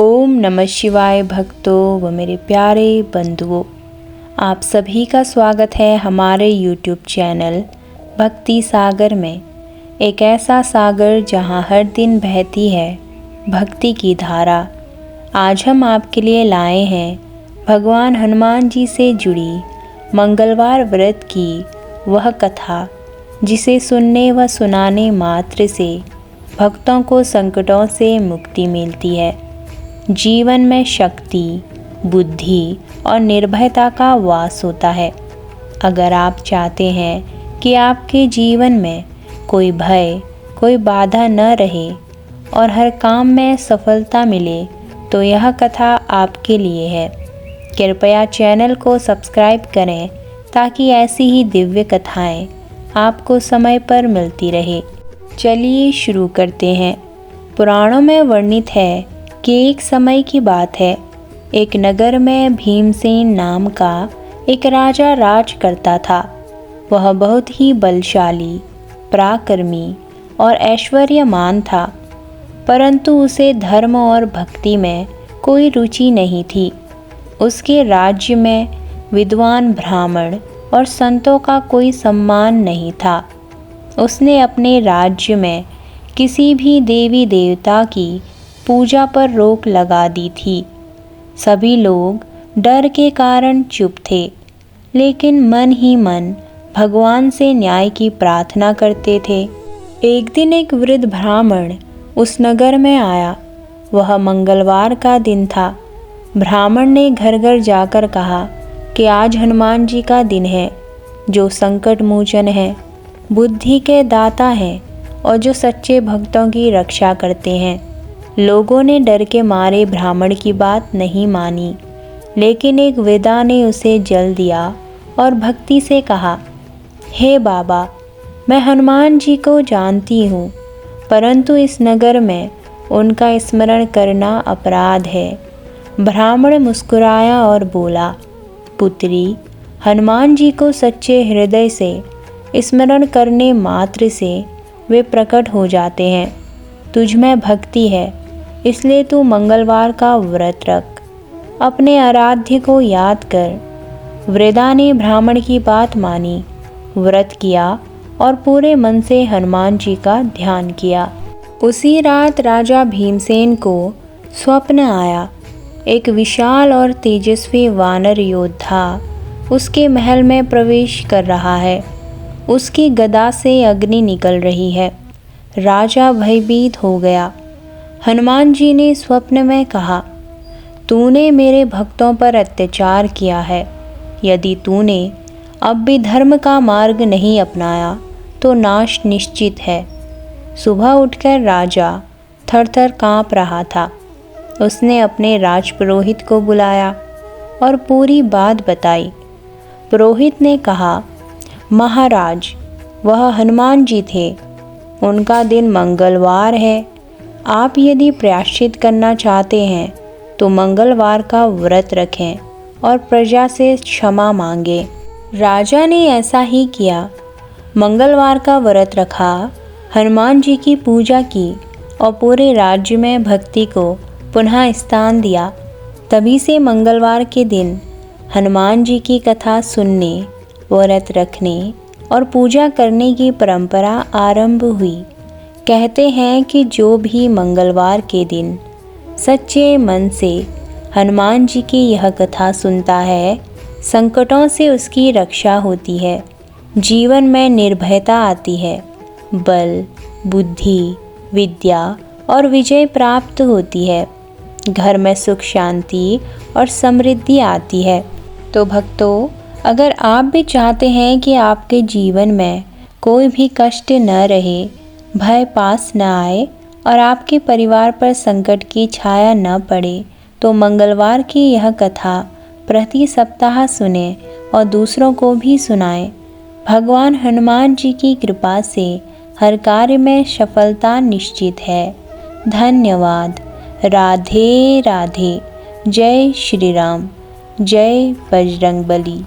ओम नमः शिवाय भक्तों व मेरे प्यारे बंधुओं, आप सभी का स्वागत है हमारे YouTube चैनल भक्ति सागर में। एक ऐसा सागर जहां हर दिन बहती है भक्ति की धारा। आज हम आपके लिए लाए हैं भगवान हनुमान जी से जुड़ी मंगलवार व्रत की वह कथा, जिसे सुनने व सुनाने मात्र से भक्तों को संकटों से मुक्ति मिलती है। जीवन में शक्ति, बुद्धि और निर्भयता का वास होता है। अगर आप चाहते हैं कि आपके जीवन में कोई भय, कोई बाधा न रहे और हर काम में सफलता मिले, तो यह कथा आपके लिए है। कृपया चैनल को सब्सक्राइब करें ताकि ऐसी ही दिव्य कथाएं आपको समय पर मिलती रहे। चलिए शुरू करते हैं। पुराणों में वर्णित है कि एक समय की बात है, एक नगर में भीमसेन नाम का एक राजा राज करता था। वह बहुत ही बलशाली, पराक्रमी और ऐश्वर्यमान था, परंतु उसे धर्म और भक्ति में कोई रुचि नहीं थी। उसके राज्य में विद्वान ब्राह्मण और संतों का कोई सम्मान नहीं था। उसने अपने राज्य में किसी भी देवी देवता की पूजा पर रोक लगा दी थी। सभी लोग डर के कारण चुप थे, लेकिन मन ही मन भगवान से न्याय की प्रार्थना करते थे। एक दिन एक वृद्ध ब्राह्मण उस नगर में आया। वह मंगलवार का दिन था। ब्राह्मण ने घर घर जाकर कहा कि आज हनुमान जी का दिन है, जो संकट मोचन है, बुद्धि के दाता हैं और जो सच्चे भक्तों की रक्षा करते हैं। लोगों ने डर के मारे ब्राह्मण की बात नहीं मानी, लेकिन एक वेदा ने उसे जल दिया और भक्ति से कहा, हे बाबा, मैं हनुमान जी को जानती हूँ, परंतु इस नगर में उनका स्मरण करना अपराध है। ब्राह्मण मुस्कुराया और बोला, पुत्री, हनुमान जी को सच्चे हृदय से स्मरण करने मात्र से वे प्रकट हो जाते हैं। तुझ में भक्ति है, इसलिए तू मंगलवार का व्रत रख, अपने आराध्य को याद कर। वृद्धा ने ब्राह्मण की बात मानी, व्रत किया और पूरे मन से हनुमान जी का ध्यान किया। उसी रात राजा भीमसेन को स्वप्न आया। एक विशाल और तेजस्वी वानर योद्धा उसके महल में प्रवेश कर रहा है। उसकी गदा से अग्नि निकल रही है। राजा भयभीत हो गया। हनुमान जी ने स्वप्न में कहा, तूने मेरे भक्तों पर अत्याचार किया है। यदि तूने अब भी धर्म का मार्ग नहीं अपनाया तो नाश निश्चित है। सुबह उठकर राजा थर-थर काँप रहा था। उसने अपने राजपुरोहित को बुलाया और पूरी बात बताई। पुरोहित ने कहा, महाराज, वह हनुमान जी थे। उनका दिन मंगलवार है। आप यदि प्रायश्चित करना चाहते हैं तो मंगलवार का व्रत रखें और प्रजा से क्षमा मांगे। राजा ने ऐसा ही किया। मंगलवार का व्रत रखा, हनुमान जी की पूजा की और पूरे राज्य में भक्ति को पुनः स्थान दिया। तभी से मंगलवार के दिन हनुमान जी की कथा सुनने, व्रत रखने और पूजा करने की परंपरा आरंभ हुई। कहते हैं कि जो भी मंगलवार के दिन सच्चे मन से हनुमान जी की यह कथा सुनता है, संकटों से उसकी रक्षा होती है, जीवन में निर्भयता आती है, बल, बुद्धि, विद्या और विजय प्राप्त होती है, घर में सुख शांति और समृद्धि आती है। तो भक्तों, अगर आप भी चाहते हैं कि आपके जीवन में कोई भी कष्ट न रहे, भय पास न आए और आपके परिवार पर संकट की छाया न पड़े, तो मंगलवार की यह कथा प्रति सप्ताह सुने और दूसरों को भी सुनाएं। भगवान हनुमान जी की कृपा से हर कार्य में सफलता निश्चित है। धन्यवाद। राधे राधे। जय श्री राम। जय बजरंगबली।